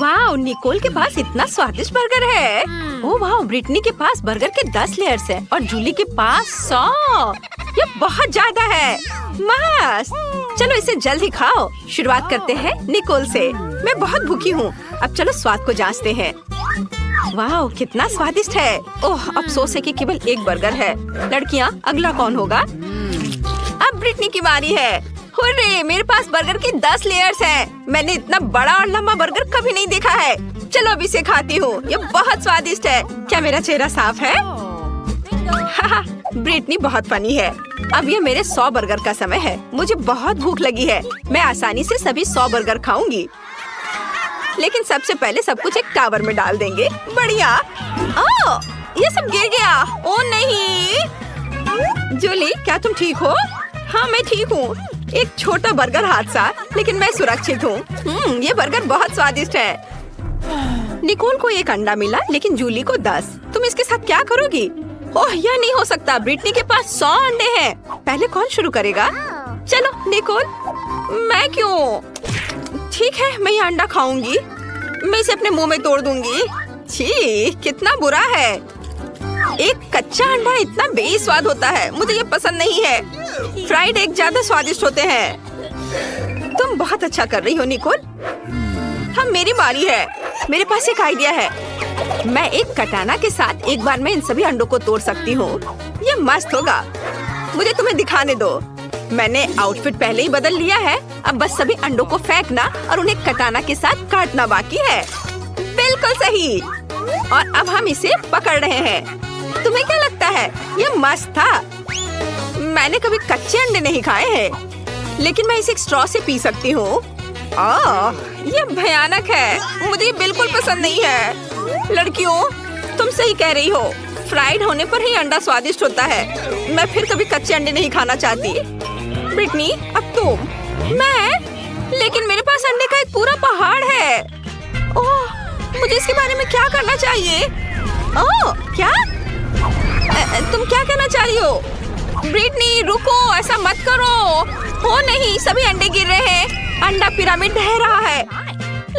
वाह, निकोल के पास इतना स्वादिष्ट बर्गर है। ओह वाह, ब्रिटनी के पास बर्गर के 10 लेयर्स हैं और जूली के पास 100। ये बहुत ज्यादा है। मस्त। चलो इसे जल्दी खाओ। शुरुआत करते हैं निकोल से। मैं बहुत भूखी हूँ। अब चलो स्वाद को जांचते हैं। वाह, कितना स्वादिष्ट है। ओह, अफसोस है कि केवल एक बर्गर है। लड़कियाँ, अगला कौन होगा? अब ब्रिटनी की बारी है। हुर्रे, मेरे पास बर्गर के 10 लेयर्स हैं। मैंने इतना बड़ा और लंबा बर्गर कभी नहीं देखा है। चलो अब इसे खाती हूँ। ये बहुत स्वादिष्ट है। क्या मेरा चेहरा साफ है? हाहा, ब्रिटनी बहुत फनी है। अब ये मेरे 100 बर्गर का समय है। मुझे बहुत भूख लगी है। मैं आसानी से सभी 100 बर्गर खाऊंगी। लेकिन सबसे पहले सब कुछ एक टावर में डाल देंगे। बढ़िया। ओह, ये सब गिर गया। ओह नहीं। जूली, क्या तुम ठीक हो? हाँ, मैं ठीक हूँ। एक छोटा बर्गर हादसा, लेकिन मैं सुरक्षित हूँ। ये बर्गर बहुत स्वादिष्ट है। निकोल को एक अंडा मिला, लेकिन जूली को 10। तुम इसके साथ क्या करोगी? ओह, यह नहीं हो सकता। ब्रिटनी के पास 100 अंडे हैं। पहले कौन शुरू करेगा? चलो निकोल। मैं क्यों? ठीक है, मैं ये अंडा खाऊंगी। मैं इसे अपने मुंह में तोड़ दूंगी। छी, कितना बुरा है। एक कच्चा अंडा इतना बेस्वाद होता है। मुझे ये पसंद नहीं है। फ्राइड एग ज्यादा स्वादिष्ट होते हैं। तुम बहुत अच्छा कर रही हो निकोल। हाँ, मेरी बारी है। मेरे पास एक आइडिया है। मैं एक कटाना के साथ एक बार में इन सभी अंडों को तोड़ सकती हूँ। ये मस्त होगा। मुझे तुम्हें दिखाने दो। मैंने आउटफिट पहले ही बदल लिया है। अब बस सभी अंडों को फेंकना और उन्हें कटाना के साथ काटना बाकी है। बिल्कुल सही। और अब हम इसे पकड़ रहे हैं। तुम्हें क्या लगता है? ये मस्त था। मैंने कभी कच्चे अंडे नहीं खाए हैं, लेकिन मैं इसे एक स्ट्रॉ से पी सकती हूँ। ये भयानक है। मुझे ये बिल्कुल पसंद नहीं है। लड़कियों, तुम सही कह रही हो। फ्राइड होने पर ही अंडा स्वादिष्ट होता है। मैं फिर कभी कच्चे अंडे नहीं खाना चाहती। ब्रिटनी, अब तुम। मैं? लेकिन मेरे पास अंडे का एक पूरा पहाड़ है। ओह, मुझे इसके बारे में क्या करना चाहिए? ओह, क्या? तुम क्या कहना चाह रही हो? ब्रिटनी, रुको, ऐसा मत करो। हो नहीं, सभी अंडे गिर रहे हैं। अंडा पिरामिड ढह रहा है।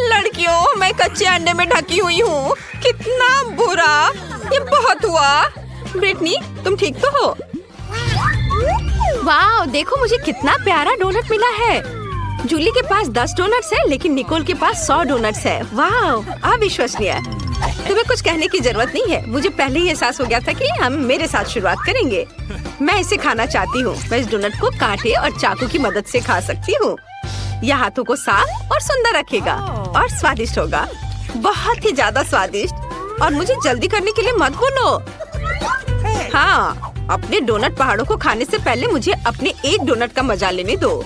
लड़कियों, मैं कच्चे अंडे में ढकी हुई हूँ। कितना बुरा। ये बहुत हुआ। ब्रिटनी, तुम ठीक तो हो? वाह, देखो मुझे कितना प्यारा डोनट मिला है। जूली के पास 10 डोनट्स है, लेकिन निकोल के पास 100 डोनट्स है। वाह, अविश्वसनीय। तुम्हें कुछ कहने की जरूरत नहीं है। मुझे पहले ही एहसास हो गया था कि हम मेरे साथ शुरुआत करेंगे। मैं इसे खाना चाहती हूँ। मैं इस डोनट को कांटे और चाकू की मदद से खा सकती हूँ। यह हाथों को साफ और सुंदर रखेगा और स्वादिष्ट होगा। बहुत ही ज्यादा स्वादिष्ट। और मुझे जल्दी करने के लिए मत बोलो। हाँ, अपने डोनट पहाड़ों को खाने से पहले मुझे अपने एक डोनट का मजा लेने दो।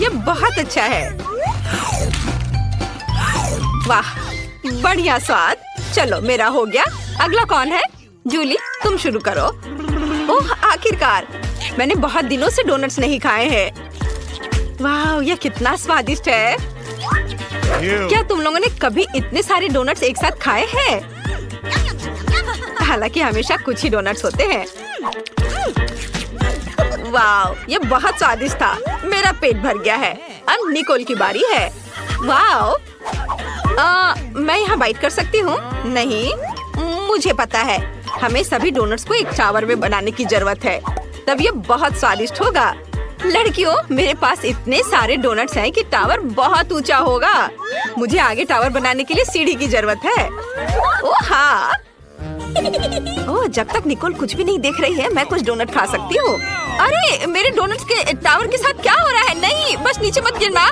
ये बहुत अच्छा है। वाह, बढ़िया स्वाद। चलो, मेरा हो गया। अगला कौन है? जूली, तुम शुरू करो। ओह, आखिरकार। मैंने बहुत दिनों से डोनट्स नहीं खाए हैं। वाह, यह कितना स्वादिष्ट है। क्या तुम लोगों ने कभी इतने सारे डोनट्स एक साथ खाए हैं? हालांकि हमेशा कुछ ही डोनट्स होते हैं। वाह, ये बहुत स्वादिष्ट था। मेरा पेट भर गया है। अब निकोल की बारी है। वाह, मैं यहाँ बाइट कर सकती हूँ? नहीं, मुझे पता है। हमें सभी डोनट्स को एक टावर में बनाने की जरूरत है। तब ये बहुत स्वादिष्ट होगा। लड़कियों, मेरे पास इतने सारे डोनट्स हैं कि टावर बहुत ऊंचा होगा। मुझे आगे टावर बनाने के लिए सीढ़ी की जरूरत है। ओह हाँ। ओह, जब तक निकोल कुछ भी नहीं देख रही है, मैं कुछ डोनट खा सकती हूँ। अरे, मेरे डोनट्स के टावर के साथ क्या हो रहा है? नहीं, बस नीचे मत गिरना।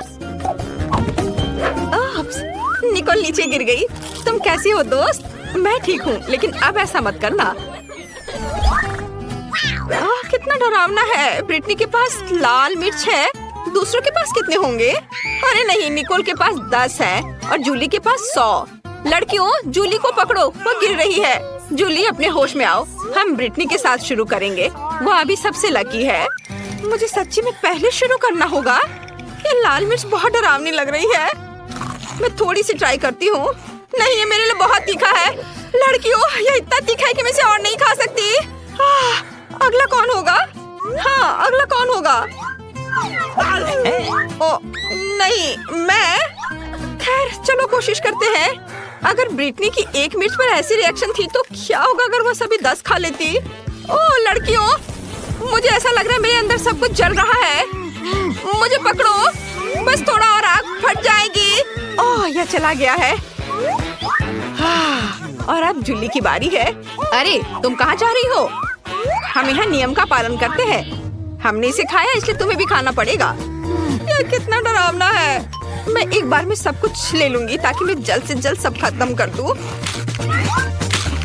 निकोल नीचे गिर गई। तुम कैसी हो दोस्त? मैं ठीक हूँ, लेकिन अब ऐसा मत करना। कितना डरावना है। ब्रिटनी के पास लाल मिर्च है। दूसरों के पास कितने होंगे? अरे नहीं, निकोल के पास 10 है और जूली के पास 100। लड़कियों, जूली को पकड़ो, वो गिर रही है। जूली, अपने होश में आओ। हम ब्रिटनी के साथ शुरू करेंगे। वो अभी सबसे लकी है। मुझे सच्ची में पहले शुरू करना होगा। ये लाल मिर्च बहुत डरावनी लग रही है। मैं थोड़ी सी ट्राई करती हूँ। नहीं, ये मेरे लिए बहुत तीखा है। लड़कियों, ये इतना तीखा है कि मैं इसे और नहीं खा सकती। अगला कौन होगा? हाँ, अगला कौन होगा? ओ नहीं, मैं। खैर, कोशिश करते हैं। अगर ब्रिटनी की 1 मिर्च पर ऐसी रिएक्शन थी तो क्या होगा अगर वो सभी 10 खा लेती। ओह लड़कियों, मुझे ऐसा लग रहा है मेरे अंदर सब कुछ जल रहा है। मुझे पकड़ो, बस थोड़ा और आग फट जाएगी। ओह यह चला गया है। और अब जूली की बारी है। अरे तुम कहाँ जा रही हो? हम यहाँ नियम का पालन करते हैं। हमने इसे खाया इसलिए तुम्हें भी खाना पड़ेगा। यह कितना डरावना है। मैं एक बार में सब कुछ ले लूंगी ताकि मैं जल्द से जल्द सब खत्म कर दूं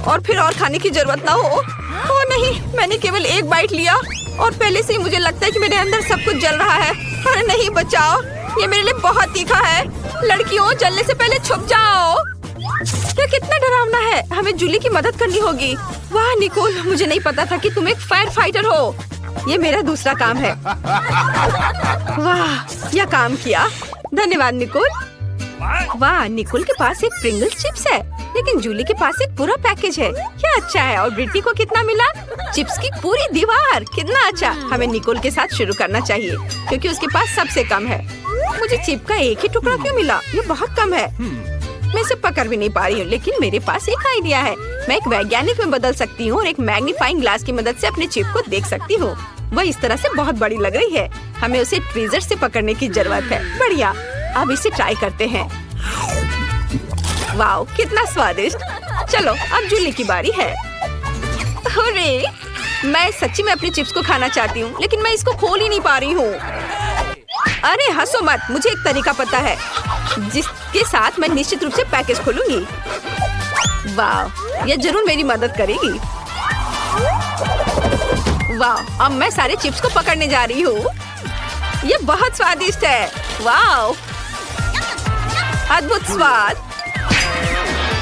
और फिर और खाने की जरूरत ना हो। ओ नहीं, मैंने केवल 1 बाइट लिया और पहले से ही मुझे लगता है कि मेरे अंदर सब कुछ जल रहा है। अरे नहीं, बचाओ, ये मेरे लिए बहुत तीखा है। लड़कियों, जलने से पहले छुप जाओ। ये कितना डरावना है। हमें जूली की मदद करनी होगी। वाह निकोल, मुझे नहीं पता था कि तुम एक फायर फाइटर हो। ये मेरा दूसरा काम है। वाह, यह काम किया। धन्यवाद निकोल। वाह, निकोल के पास एक प्रिंगल्स चिप्स है, लेकिन जूली के पास एक पूरा पैकेज है। क्या अच्छा है। और ब्रिटनी को कितना मिला? चिप्स की पूरी दीवार। कितना अच्छा। हमें निकोल के साथ शुरू करना चाहिए क्योंकि उसके पास सबसे कम है। मुझे चिप का एक ही टुकड़ा क्यों मिला? ये बहुत कम है। मैं इसे पकड़ भी नहीं पा रही हूँ, लेकिन मेरे पास एक आइडिया है। मैं एक वैज्ञानिक में बदल सकती हूँ और एक मैग्नीफाइंग ग्लास की मदद से अपने चिप को देख सकती हूँ। वह इस तरह से बहुत बड़ी लग रही है। हमें उसे ट्वीजर से पकड़ने की जरूरत है। बढ़िया, अब इसे ट्राई करते हैं। वाओ, कितना स्वादिष्ट। चलो अब जूली की बारी है। अरे मैं सच्ची में अपने चिप्स को खाना चाहती हूँ, लेकिन मैं इसको खोल ही नहीं पा रही हूँ। अरे हंसो मत, मुझे एक तरीका पता है जिसके साथ मैं निश्चित रूप से पैकेज खोलूंगी। वाह, यह जरूर मेरी मदद करेगी। वाह, अब मैं सारे चिप्स को पकड़ने जा रही हूँ। ये बहुत स्वादिष्ट है। वाह, अद्भुत स्वाद।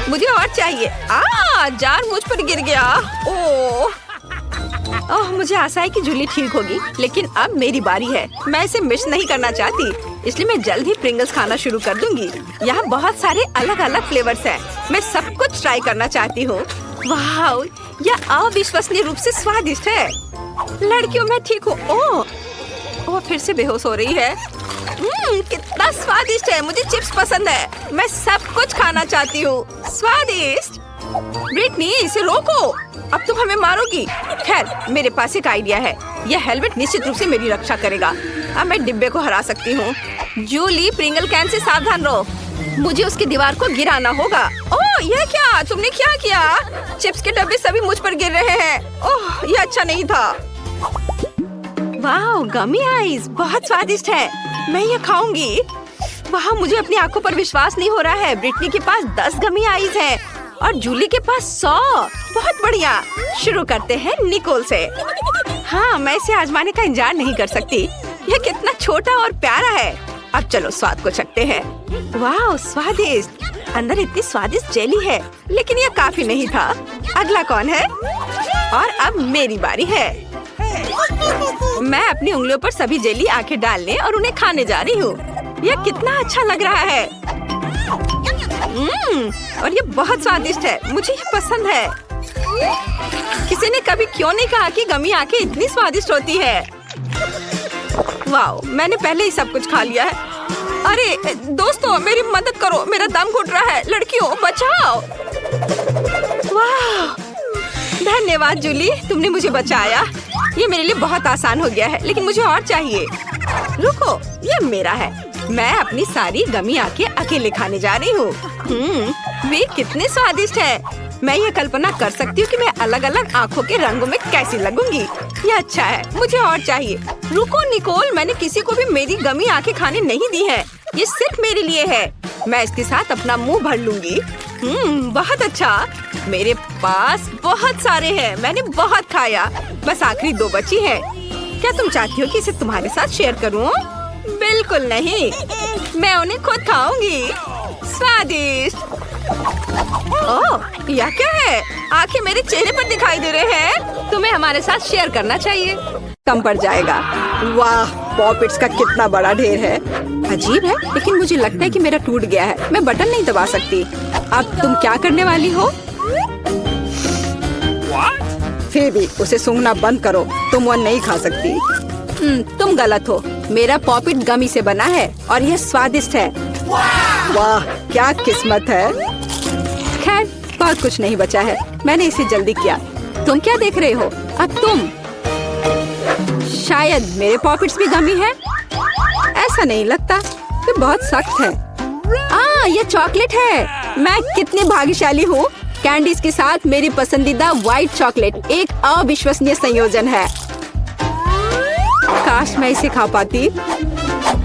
मुझे और चाहिए। जार मुझ पर गिर गया। ओह, मुझे आशा है कि जूली ठीक होगी, लेकिन अब मेरी बारी है। मैं इसे मिस नहीं करना चाहती, इसलिए मैं जल्द ही प्रिंगल्स खाना शुरू कर दूंगी। यहाँ बहुत सारे अलग अलग फ्लेवर्स हैं। मैं सब कुछ ट्राई करना चाहती हूँ। वाह, यह अविश्वसनीय रूप से स्वादिष्ट है। लड़कियों, मैं ठीक हूँ। ओह, फिर से बेहोश हो रही है। कितना स्वादिष्ट है। मुझे चिप्स पसंद है। मैं सब कुछ खाना चाहती हूँ। स्वादिष्ट। ब्रिटनी, इसे रोको। अब तुम हमें मारोगी। खैर, मेरे पास एक आइडिया है। यह हेलमेट निश्चित रूप से मेरी रक्षा करेगा। अब मैं डिब्बे को हरा सकती हूँ। जूली, प्रिंगल कैन से सावधान रहो। मुझे उसकी दीवार को गिराना होगा। ओह, यह क्या? तुमने क्या किया? चिप्स के डब्बे सभी मुझ पर गिर रहे हैं। ओह, यह अच्छा नहीं था। वाह, गमी आइस बहुत स्वादिष्ट है। मैं ये खाऊंगी। वाह, मुझे अपनी आंखों पर विश्वास नहीं हो रहा है। ब्रिटनी के पास 10 गमी आइस है और जूली के पास 100। बहुत बढ़िया। शुरू करते हैं निकोल से। हाँ, मैं इसे आजमाने का इंतजार नहीं कर सकती। यह कितना छोटा और प्यारा है। अब चलो स्वाद को चखते हैं। वाह, स्वादिष्ट। अंदर इतनी स्वादिष्ट जेली है, लेकिन यह काफी नहीं था। अगला कौन है? और अब मेरी बारी है। मैं अपनी उंगलियों पर सभी जेली आंखें डालने और उन्हें खाने जा रही हूँ। यह कितना अच्छा लग रहा है। और ये बहुत स्वादिष्ट है। मुझे ये पसंद है। किसी ने कभी क्यों नहीं कहा कि गमी आंखें इतनी स्वादिष्ट होती है। वाह, मैंने पहले ही सब कुछ खा लिया है। अरे दोस्तों, मेरी मदद करो, मेरा दम घुट रहा है। लड़कियों, बचाओ। वाह, धन्यवाद जूली, तुमने मुझे बचाया। ये मेरे लिए बहुत आसान हो गया है, लेकिन मुझे और चाहिए। रुको, ये मेरा है। मैं अपनी सारी गमी आंखें अकेले खाने जा रही हूँ। वे कितने स्वादिष्ट हैं। मैं ये कल्पना कर सकती हूँ कि मैं अलग अलग आँखों के रंगों में कैसी लगूंगी। ये अच्छा है, मुझे और चाहिए। रुको निकोल, मैंने किसी को भी मेरी गमी आंखें खाने नहीं दी है। ये सिर्फ मेरे लिए है। मैं इसके साथ अपना मुंह भर लूंगी। बहुत अच्छा। मेरे पास बहुत सारे हैं। मैंने बहुत खाया। बस आखिरी 2 बची है। क्या तुम चाहती हो कि इसे तुम्हारे साथ शेयर करूं? बिल्कुल नहीं, मैं उन्हें खुद खाऊंगी। स्वादिष्ट। ओह, यह क्या है? आंखें मेरे चेहरे पर दिखाई दे रहे हैं। तुम्हें हमारे साथ शेयर करना चाहिए। कम पड़ जाएगा। वाह, पॉपिट्स का कितना बड़ा ढेर है। अजीब है, लेकिन मुझे लगता है कि मेरा टूट गया है। मैं बटन नहीं दबा सकती। अब तुम क्या करने वाली हो? फिर भी उसे सूंघना बंद करो। तुम वो नहीं खा सकती। तुम गलत हो। मेरा पॉपिट गमी से बना है और यह स्वादिष्ट है। वाह क्या किस्मत है। खैर बहुत कुछ नहीं बचा है, मैंने इसे जल्दी किया। तुम क्या देख रहे हो? अब तुम। शायद मेरे पॉकेट्स भी गमी है। ऐसा नहीं लगता, ये बहुत सख्त है। ये चॉकलेट है। मैं कितनी भाग्यशाली हूँ। कैंडीज के साथ मेरी पसंदीदा व्हाइट चॉकलेट एक अविश्वसनीय संयोजन है। काश मैं इसे खा पाती।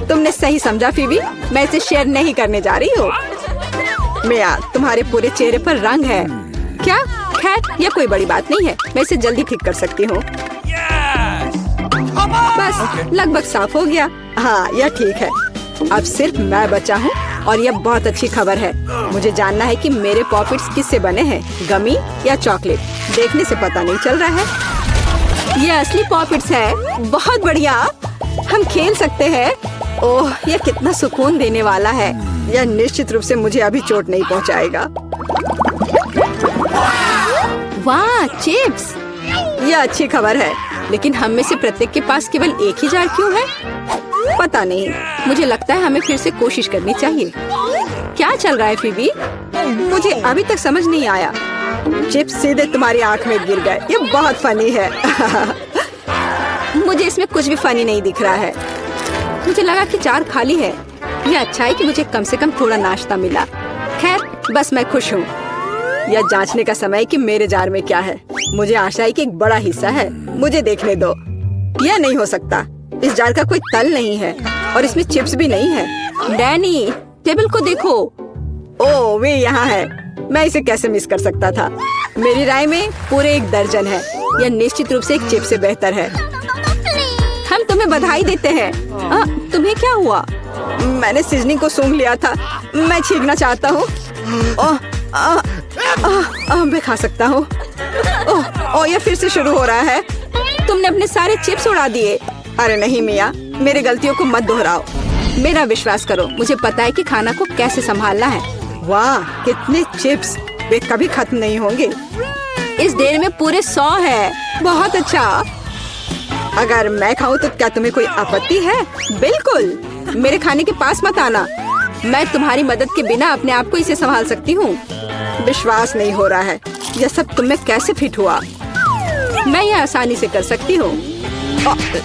तुमने सही समझा फीबी, मैं इसे शेयर नहीं करने जा रही हूँ। मिया, तुम्हारे पूरे चेहरे पर रंग है। क्या? खैर यह कोई बड़ी बात नहीं है, मैं इसे जल्दी ठीक कर सकती हूँ। बस लगभग साफ हो गया। हाँ यह ठीक है। अब सिर्फ मैं बचा हूँ और यह बहुत अच्छी खबर है। मुझे जानना है कि मेरे पॉकेट्स किससे बने हैं, गमी या चॉकलेट। देखने से पता नहीं चल रहा है। ये असली पॉकेट्स है। बहुत बढ़िया, हम खेल सकते हैं। ओह यह कितना सुकून देने वाला है। यह निश्चित रूप से मुझे अभी चोट नहीं पहुंचाएगा। वाह चिप्स, यह अच्छी खबर है। लेकिन हम में से प्रत्येक के पास केवल एक ही जार क्यों है? पता नहीं, मुझे लगता है हमें फिर से कोशिश करनी चाहिए। क्या चल रहा है फीबी? मुझे अभी तक समझ नहीं आया। चिप्स सीधे तुम्हारी आंख में गिर गए। ये बहुत फनी है। मुझे इसमें कुछ भी फनी नहीं दिख रहा है। मुझे लगा कि जार खाली है। यह अच्छा है कि मुझे कम से कम थोड़ा नाश्ता मिला। खैर बस मैं खुश हूँ। यह जांचने का समय है कि मेरे जार में क्या है। मुझे आशा है कि एक बड़ा हिस्सा है। मुझे देखने दो। यह नहीं हो सकता। इस जार का कोई तल नहीं है और इसमें चिप्स भी नहीं है। डैनी टेबल को देखो। ओह वे यहाँ है। मैं इसे कैसे मिस कर सकता था? मेरी राय में पूरे 1 दर्जन है। यह निश्चित रूप से एक चिप्स से बेहतर है। हम तुम्हें बधाई देते हैं। तुम्हें क्या हुआ? मैंने सीजनिंग को सूंघ लिया था। मैं छींकना चाहता हूँ। मैं खा सकता हूँ। ओह यह फिर से शुरू हो रहा है। तुमने अपने सारे चिप्स उड़ा दिए। अरे नहीं मिया, मेरी गलतियों को मत दोहराओ। मेरा विश्वास करो, मुझे पता है कि खाना को कैसे संभालना है। वाह कितने चिप्स, वे कभी खत्म नहीं होंगे। इस ढेर में पूरे 100 है। बहुत अच्छा। अगर मैं खाऊं तो क्या तुम्हें कोई आपत्ति है? बिल्कुल, मेरे खाने के पास मत आना। मैं तुम्हारी मदद के बिना अपने आप को इसे संभाल सकती हूँ। विश्वास नहीं हो रहा है, यह सब तुम में कैसे फिट हुआ? मैं यह आसानी से कर सकती हूँ।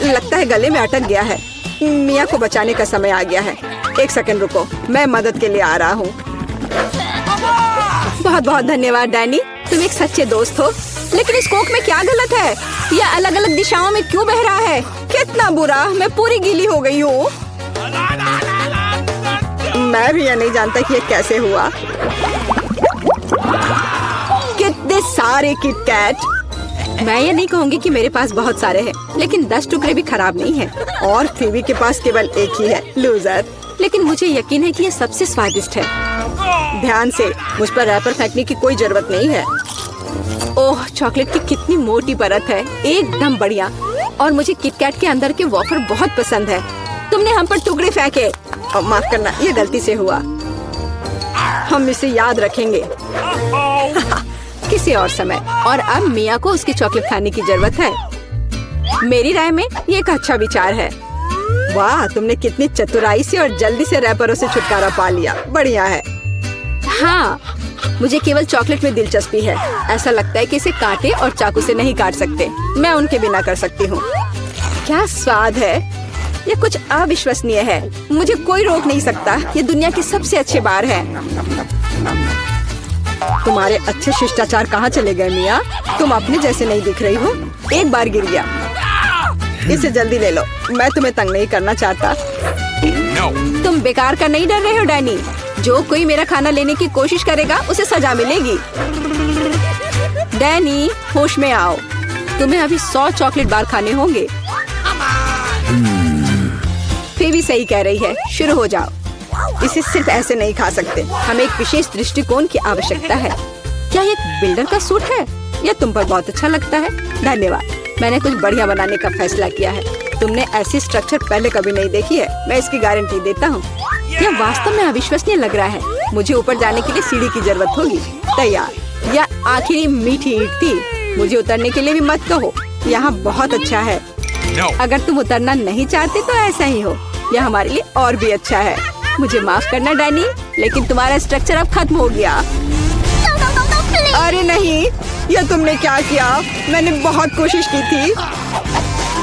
लगता है गले में अटक गया है। मिया को बचाने का समय आ गया है। 1 सेकंड रुको, मैं मदद के लिए आ रहा हूँ। बहुत बहुत धन्यवाद डैनी, तुम एक सच्चे दोस्त हो। लेकिन इस कोक में क्या गलत है? यह अलग अलग दिशाओं में क्यों बह रहा है? कितना बुरा, मैं पूरी गीली हो गई हूँ। मैं भी यह नहीं जानता कि यह कैसे हुआ। कितने सारे किटकैट। मैं ये नहीं कहूँगी कि मेरे पास बहुत सारे हैं, लेकिन 10 टुकड़े भी खराब नहीं हैं। और फीबी के पास केवल एक ही है, लूजर। लेकिन मुझे यकीन है कि ये सबसे स्वादिष्ट है। ध्यान से, मुझ पर रैपर फेंकने की कोई जरूरत नहीं है। ओह चॉकलेट की कितनी मोटी परत है, एकदम बढ़िया। और मुझे किटकैट के अंदर के वॉफर बहुत पसंद है। तुमने हम पर टुकड़े फेंके। माफ करना, ये गलती से हुआ। हम इसे याद रखेंगे किसी और समय। और अब मिया को उसकी चॉकलेट खाने की जरूरत है। मेरी राय में ये एक अच्छा विचार है। वाह, तुमने कितनी चतुराई से और जल्दी से रैपरों से छुटकारा पा लिया। बढ़िया है। हाँ, मुझे केवल चॉकलेट में दिलचस्पी है। ऐसा लगता है कि इसे कांटे और चाकू से नहीं काट सकते। मैं उनके बिना कर सकती हूँ। क्या स्वाद है, ये कुछ अविश्वसनीय है। मुझे कोई रोक नहीं सकता। ये दुनिया की सबसे अच्छे बार है। तुम्हारे अच्छे शिष्टाचार कहाँ चले गए मिया? तुम अपने जैसे नहीं दिख रही हो। एक बार गिर गया। इसे जल्दी ले लो, मैं तुम्हें तंग नहीं करना चाहता। तुम बेकार का नहीं डर रहे हो डैनी? जो कोई मेरा खाना लेने की कोशिश करेगा उसे सजा मिलेगी। डैनी होश में आओ, तुम्हें अभी 100 चॉकलेट बार खाने होंगे। फीबी सही कह रही है, शुरू हो जाओ। इसे सिर्फ ऐसे नहीं खा सकते, हमें एक विशेष दृष्टिकोण की आवश्यकता है। क्या ये एक बिल्डर का सूट है? यह तुम पर बहुत अच्छा लगता है। धन्यवाद, मैंने कुछ बढ़िया बनाने का फैसला किया है। तुमने ऐसी स्ट्रक्चर पहले कभी नहीं देखी है, मैं इसकी गारंटी देता हूँ। यह वास्तव में अविश्वसनीय लग रहा है। मुझे ऊपर जाने के लिए सीढ़ी की जरूरत होगी। तैयार। यह आखिरी मीठी ईंट थी। मुझे उतरने के लिए भी मत कहो, यहाँ बहुत अच्छा है। अगर तुम उतरना नहीं चाहते तो ऐसा ही हो, यह हमारे लिए और भी अच्छा है। मुझे माफ करना डैनी, लेकिन तुम्हारा स्ट्रक्चर अब खत्म हो गया। अरे नहीं, यह तुमने क्या किया? मैंने बहुत कोशिश की थी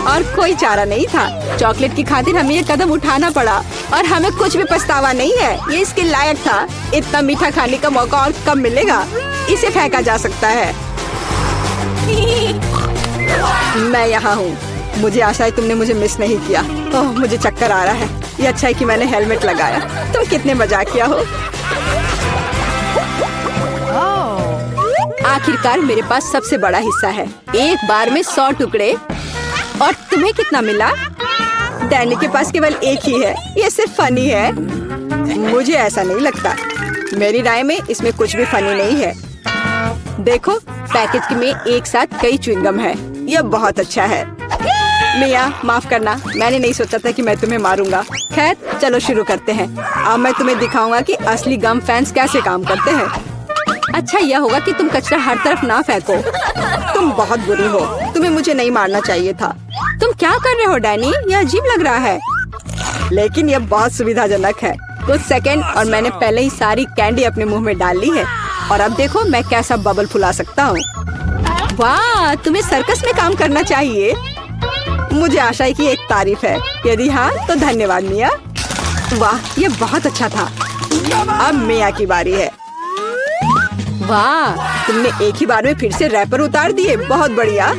और कोई चारा नहीं था। चॉकलेट की खातिर हमें ये कदम उठाना पड़ा और हमें कुछ भी पछतावा नहीं है। ये इसके लायक था। इतना मीठा खाने का मौका और कब मिलेगा? इसे फेंका जा सकता है। मैं यहाँ हूँ। मुझे आशा है तुमने मुझे मिस नहीं किया। ओह, मुझे चक्कर आ रहा है। ये अच्छा है कि मैंने हेलमेट लगाया। तुम कितने मजाकिया हो। आखिरकार मेरे पास सबसे बड़ा हिस्सा है। एक बार में 100 टुकड़े। और तुम्हें कितना मिला? डैनी के पास केवल एक ही है। ये सिर्फ फनी है। मुझे ऐसा नहीं लगता। मेरी राय में इसमें कुछ भी फनी नहीं है। देखो, पैकेज में एक साथ कई च्युइंगम है। यह बहुत अच्छा है। मिया, माफ करना, मैंने नहीं सोचा था कि मैं तुम्हें मारूंगा। खैर, चलो शुरू करते हैं। अब मैं तुम्हें दिखाऊंगा कि असली गम फैंस कैसे काम करते हैं। अच्छा यह होगा कि तुम कचरा हर तरफ ना फेंको। तुम बहुत बुरी हो। तुम्हें मुझे नहीं मारना चाहिए था। तुम क्या कर रहे हो डैनी? यह अजीब लग रहा है। लेकिन यह बहुत सुविधाजनक है। कुछ सेकंड और मैंने पहले ही सारी कैंडी अपने मुंह में डाल ली है। और अब देखो मैं कैसा बबल फुला सकता हूँ। वाह, तुम्हें सर्कस में काम करना चाहिए। मुझे आशा है कि एक तारीफ है। यदि हाँ तो धन्यवाद मिया। वाह, ये बहुत अच्छा था। अब मिया की बारी है। वाह, तुमने एक ही बार में फिर से रैपर उतार दिए। बहुत बढ़िया।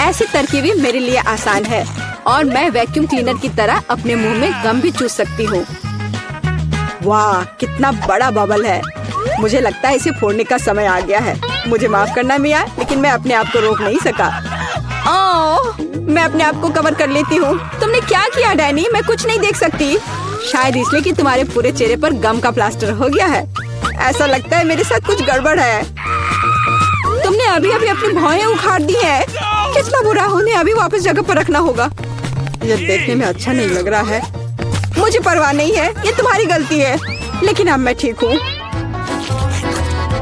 ऐसी तरकीबें मेरे लिए आसान है और मैं वैक्यूम क्लीनर की तरह अपने मुंह में गम भी चूस सकती हूँ। वाह, कितना बड़ा बबल है। मुझे लगता है इसे फोड़ने का समय आ गया है। मुझे माफ करना मिया, लेकिन मैं अपने आप को रोक नहीं सका। ओह, मैं अपने आप को कवर कर लेती हूँ। तुमने क्या किया डैनी? मैं कुछ नहीं देख सकती। शायद इसलिए कि तुम्हारे पूरे चेहरे पर गम का प्लास्टर हो गया है। ऐसा लगता है मेरे साथ कुछ गड़बड़ है। तुमने अभी अभी अपनी भौहें उखाड़ दी है। कितना बुरा। उन्हें अभी वापस जगह पर रखना होगा। यह देखने में अच्छा नहीं लग रहा है। मुझे परवाह नहीं है, ये तुम्हारी गलती है। लेकिन अब मैं ठीक हूँ।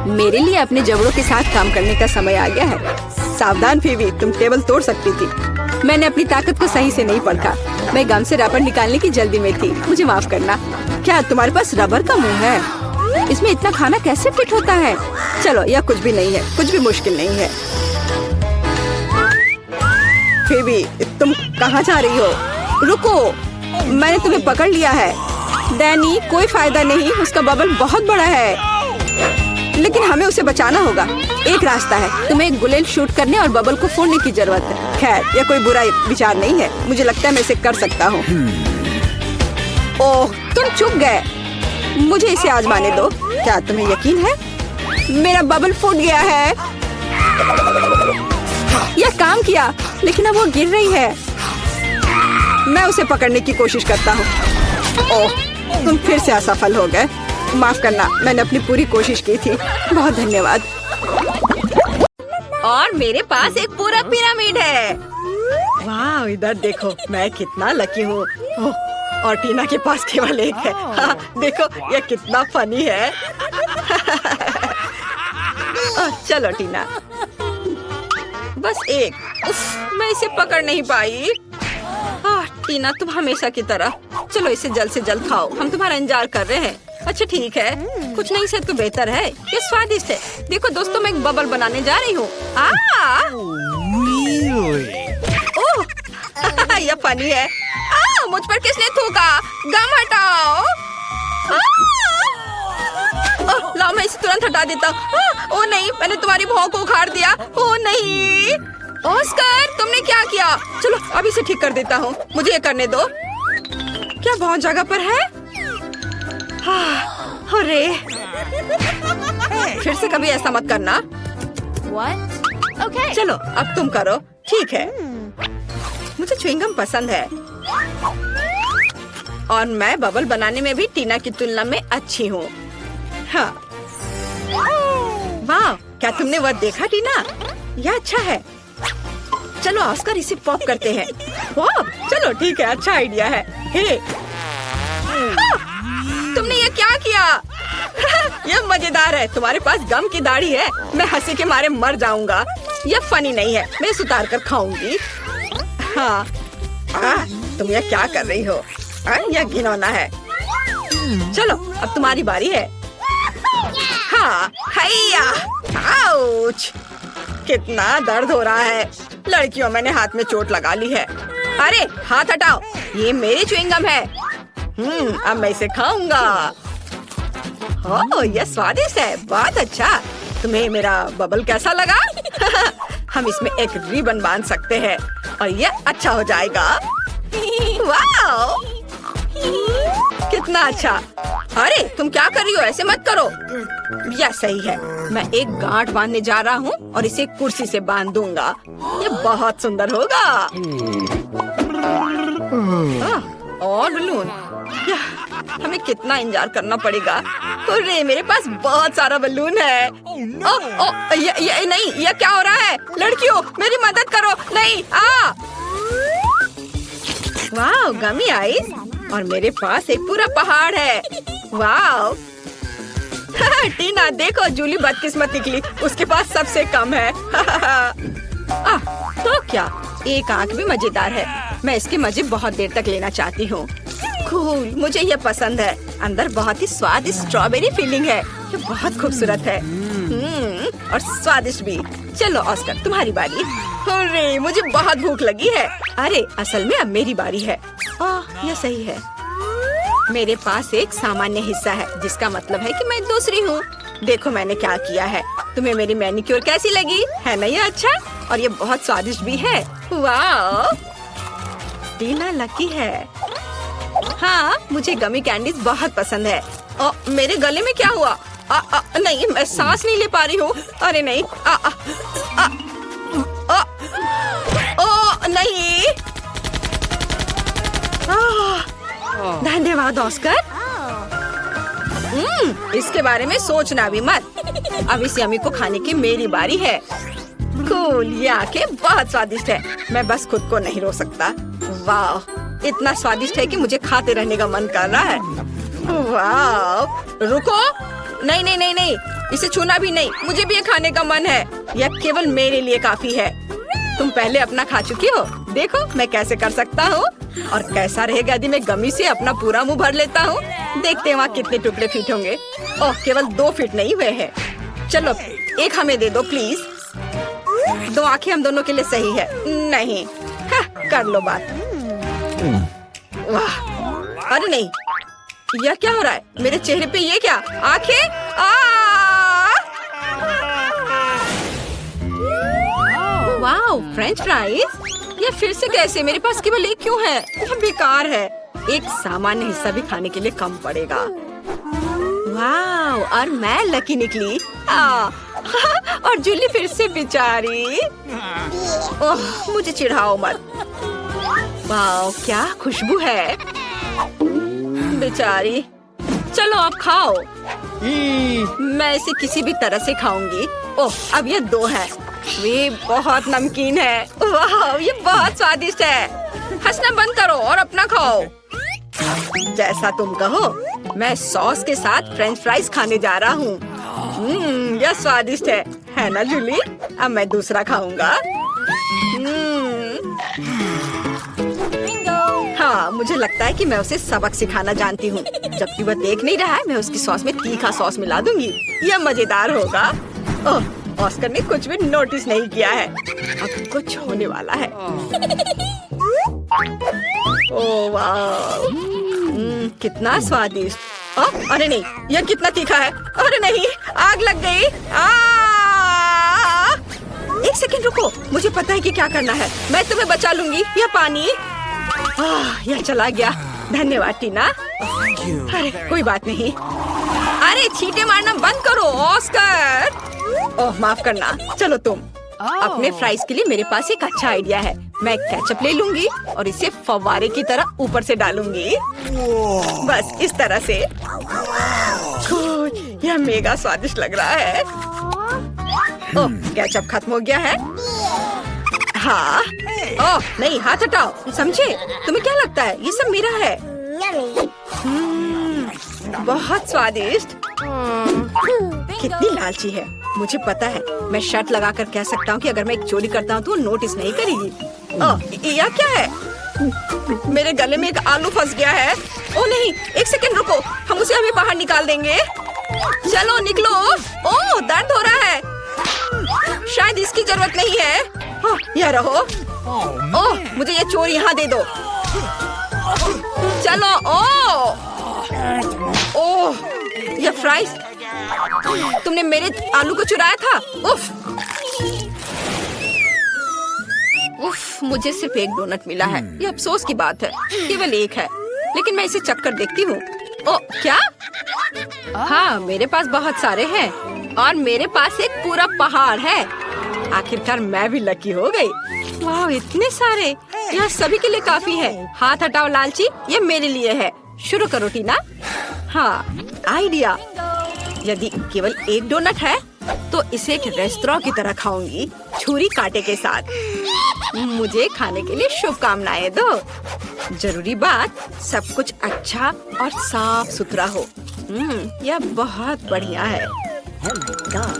मेरे लिए अपने जबड़ों के साथ काम करने का समय आ गया है। सावधान फीवी, तुम टेबल तोड़ सकती थी। मैंने अपनी ताकत को सही से नहीं परखा। मैं गम से रबर निकालने की जल्दी में थी। मुझे माफ करना। क्या तुम्हारे पास रबर का मुंह है? इसमें इतना खाना कैसे फिट होता है? चलो, यह कुछ भी नहीं है। कुछ भी मुश्किल नहीं है। फीवी, तुम कहाँ जा रही हो? रुको, मैंने तुम्हें पकड़ लिया है। डैनी, कोई फायदा नहीं। उसका बबल बहुत बड़ा है, लेकिन हमें उसे बचाना होगा। एक रास्ता है, तुम्हें एक बुलेट शूट करने और बबल को फोड़ने की जरूरत है। खैर, यह कोई बुरा विचार नहीं है। मुझे लगता है मैं इसे कर सकता हूँ। ओह, तुम चुप गए। मुझे इसे आजमाने दो। क्या तुम्हें यकीन है? मेरा बबल फूट गया है। यह काम किया, लेकिन अब वो गिर रही है। मैं उसे पकड़ने की कोशिश करता हूँ। ओह, तुम फिर से असफल हो गए। माफ करना, मैंने अपनी पूरी कोशिश की थी। बहुत धन्यवाद। और मेरे पास एक पूरा पिरामिड है। वाह, इधर देखो, मैं कितना लकी हूँ। और टीना के पास केवल एक है। हाँ, देखो ये कितना फनी है। चलो टीना, बस एक। उफ, मैं इसे पकड़ नहीं पाई। टीना, तुम हमेशा की तरह। चलो इसे जल्द से जल्द खाओ। हम तुम्हारा इंतजार कर रहे हैं। अच्छा ठीक है, कुछ नहीं से तो बेहतर है। ये स्वादिष्ट है। देखो दोस्तों, मैं एक बबल बनाने जा रही हूँ। ओह, यह फनी है। मुझ पर किसने थूका? गम हटाओ। लाओ, मैं इसे तुरंत हटा देता हूँ। ओह नहीं, मैंने तुम्हारी भौं को उखाड़ दिया। ओह नहीं, ऑस्कर, तुमने क्या किया? चलो अभी इसे ठीक कर देता हूँ। मुझे ये करने दो। क्या भौं जगह पर है? अरे, फिर से कभी ऐसा मत करना। Okay. चलो अब तुम करो। ठीक है, मुझे च्युइंगम पसंद है और मैं बबल बनाने में भी टीना की तुलना में अच्छी हूँ। हाँ, वाह, क्या तुमने वह देखा टीना? यह अच्छा है। चलो ऑस्कर, इसे पॉप करते हैं। पॉप? चलो ठीक है, अच्छा आइडिया है। हे, तुमने ये क्या किया? यह मजेदार है। तुम्हारे पास गम की दाढ़ी है। मैं हंसी के मारे मर जाऊंगा। यह फनी नहीं है। मैं इसे उतार कर खाऊंगी। हाँ, तुम यह क्या कर रही हो? यह घिनौना है। चलो अब तुम्हारी बारी है। हाँ, हैया, आउच! कितना दर्द हो रहा है। लड़कियों, मैंने हाथ में चोट लगा ली है। अरे हाथ हटाओ, ये मेरी च्युइंगम है। अब मैं इसे खाऊंगा। ओह, यह स्वादिष्ट है, बहुत अच्छा। तुम्हें मेरा बबल कैसा लगा? हम इसमें एक रिबन बांध सकते हैं और यह अच्छा हो जाएगा। वाओ! कितना अच्छा। अरे तुम क्या कर रही हो? ऐसे मत करो। यह सही है। मैं एक गांठ बांधने जा रहा हूँ और इसे कुर्सी से बांध दूंगा। ये बहुत सुंदर होगा। और बलून, हमें कितना इंतजार करना पड़ेगा। अरे मेरे पास बहुत सारा बलून है। ये नहीं, यह क्या हो रहा है? लड़कियों, मेरी मदद करो। नहीं, वाह, गमी आइस। और मेरे पास एक पूरा पहाड़ है। वाह! टीना देखो, जूली बदकिस्मत निकली। उसके पास सबसे कम है। तो क्या, एक आंख भी मजेदार है। मैं इसके मजे बहुत देर तक लेना चाहती हूँ। कूल, मुझे ये पसंद है। अंदर बहुत ही स्वादिष्ट स्ट्रॉबेरी फीलिंग है। ये बहुत खूबसूरत है। और स्वादिष्ट भी। चलो ऑस्कर, तुम्हारी बारी। अरे मुझे बहुत भूख लगी है। अरे असल में अब मेरी बारी है। यह सही है। मेरे पास एक सामान्य हिस्सा है, जिसका मतलब है कि मैं दूसरी हूँ। देखो मैंने क्या किया है। तुम्हें मेरी मैनिक्योर कैसी लगी? है ना ये अच्छा? और ये बहुत स्वादिष्ट भी है। वाह! टीना लकी है। हाँ, मुझे गमी कैंडीज बहुत पसंद है। मेरे गले में क्या हुआ? नहीं, मैं सांस नहीं ले पा रही हूँ। अरे नहीं, नहीं। धन्यवाद ऑस्कर। इसके बारे में सोचना भी मत। अब इस यम्मी को खाने की मेरी बारी है। कूल, ये आंखें बहुत स्वादिष्ट है। मैं बस खुद को नहीं रोक सकता। वाह, इतना स्वादिष्ट है कि मुझे खाते रहने का मन कर रहा है। वाह! रुको, नहीं नहीं नहीं नहीं, इसे छूना भी नहीं। मुझे भी ये खाने का मन है। यह केवल मेरे लिए काफी है। तुम पहले अपना खा चुकी हो। देखो मैं कैसे कर सकता हूँ। और कैसा रहेगा यदि मैं गमी से अपना पूरा मुंह भर लेता हूँ। देखते हैं वहाँ कितने टुकड़े फिट होंगे। ओह, केवल 2 फिट नहीं हुए हैं। चलो एक हमें दे दो प्लीज। 2 आंखें हम दोनों के लिए सही है। नहीं, कर लो बात। वाह! अरे नहीं, यह क्या हो रहा है? मेरे चेहरे पे ये क्या? आंखें? वाह, फ्रेंच फ्राइज। ये फिर से कैसे? मेरे पास केवल एक क्यों है? यह बेकार है। एक सामान्य हिस्सा भी खाने के लिए कम पड़ेगा। वाह! और मैं लकी निकली। और जूली फिर से बेचारी। ओह, मुझे चिढ़ाओ मत। वाह, क्या खुशबू है। बेचारी। चलो अब खाओ। मैं इसे किसी भी तरह से खाऊंगी। ओह, अब ये 2 है। वे बहुत नमकीन है। वाह, ये बहुत स्वादिष्ट है। हंसना बंद करो और अपना खाओ। जैसा तुम कहो। मैं सॉस के साथ फ्रेंच फ्राइज खाने जा रहा हूँ। यह स्वादिष्ट है ना जूली? अब मैं दूसरा खाऊंगा। हाँ, मुझे लगता है कि मैं उसे सबक सिखाना जानती हूँ। जबकि वह देख नहीं रहा है, मैं उसकी सॉस में तीखा सॉस मिला दूंगी। यह मजेदार होगा। ओह, ऑस्कर ने कुछ भी नोटिस नहीं किया है। अब कुछ होने वाला है। ओह वाह, कितना स्वादिष्ट। अरे नहीं, यह कितना तीखा है। अरे नहीं, आग लग गई। एक सेकंड रुको, मुझे पता है कि क्या करना है। मैं तुम्हें बचा लूंगी। यह पानी। यह चला गया। धन्यवाद टीना। अरे कोई बात नहीं। अरे छींटे मारना बंद करो ऑस्कर। ओह माफ करना। चलो तुम। अपने फ्राइज के लिए मेरे पास एक अच्छा आइडिया है। मैं केचप ले लूंगी और इसे फव्वारे की तरह ऊपर से डालूंगी। बस इस तरह से। यह मेगा स्वादिष्ट लग रहा है। ओह, केचप खत्म हो गया है। हाँ। ओह नहीं, हाथ हटाओ। समझे? तुम्हें क्या लगता है ये सब मेरा है? बहुत स्वादिष्ट। कितनी लालची है। मुझे पता है। मैं शर्त लगाकर कह सकता हूँ कि अगर मैं एक चोरी करता हूँ तो वो नोटिस नहीं करेगी। ओह, यह क्या है? मेरे गले में एक आलू फंस गया है। ओ नहीं, एक सेकंड रुको, हम उसे अभी बाहर निकाल देंगे। चलो निकलो। ओ दर्द हो रहा है, शायद इसकी जरूरत नहीं है। हाँ, यह रहो। ओह मुझे ये चोर यहाँ दे दो। चलो। ओह ये फ्राइज, तुमने मेरे आलू को चुराया था। उफ, मुझे सिर्फ एक डोनट मिला है। ये अफसोस की बात है, केवल एक है, लेकिन मैं इसे चखकर देखती हूँ। ओ क्या? हाँ मेरे पास बहुत सारे हैं और मेरे पास एक पूरा पहाड़ है। आखिरकार मैं भी लकी हो गई। वाह इतने सारे, यह सभी के लिए काफी है। हाथ हटाओ लालची, ये मेरे लिए है। शुरू करो टीना। हाँ आइडिया, यदि केवल एक डोनट है तो इसे एक रेस्तरां की तरह खाऊंगी, छुरी कांटे के साथ। मुझे खाने के लिए शुभकामनाएं दो। जरूरी बात, सब कुछ अच्छा और साफ सुथरा हो। यह बहुत बढ़िया है।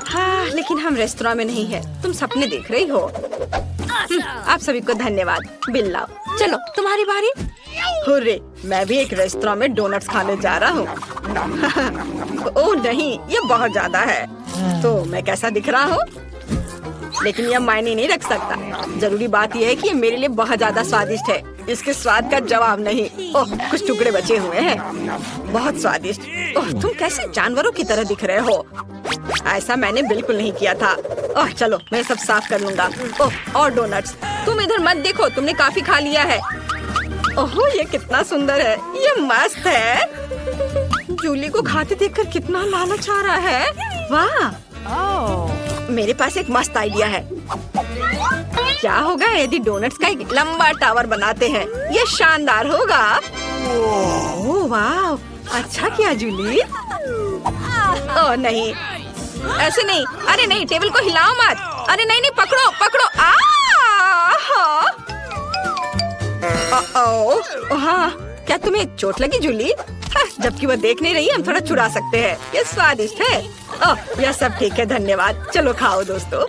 हाँ लेकिन हम रेस्तरां में नहीं है, तुम सपने देख रही हो। आप सभी को धन्यवाद। बिल लाओ। चलो तुम्हारी बारी। हुर्रे, मैं भी एक रेस्तरां में डोनट्स खाने जा रहा हूँ। ओह नहीं, ये बहुत ज्यादा है। तो मैं कैसा दिख रहा हूँ? लेकिन यह मायने नहीं रख सकता। जरूरी बात यह है कि ये मेरे लिए बहुत ज्यादा स्वादिष्ट है। इसके स्वाद का जवाब नहीं। ओह कुछ टुकड़े बचे हुए हैं, बहुत स्वादिष्ट। ओह तुम कैसे जानवरों की तरह दिख रहे हो? ऐसा मैंने बिल्कुल नहीं किया था। ओह चलो मैं सब साफ कर लूंगा। ओह और डोनट्स, तुम इधर मत देखो, तुमने काफी खा लिया है। ओह ये कितना सुंदर है, ये मस्त है। जूली को खाते देखकर कितना लालच आ रहा है। वाह मेरे पास एक मस्त आइडिया है। क्या होगा यदि डोनट्स का एक लंबा टावर बनाते हैं? ये शानदार होगा। ओह वाह, अच्छा किया जूली। ओह नहीं, ऐसे नहीं। अरे नहीं, टेबल को हिलाओ मत। अरे नहीं नहीं, पकड़ो पकड़ो। हाँ क्या तुम्हें चोट लगी जूली? जबकि वो देख नहीं रही, हम थोड़ा चुरा सकते हैं। ये स्वादिष्ट है। ओह यह सब ठीक है, धन्यवाद। चलो खाओ दोस्तों।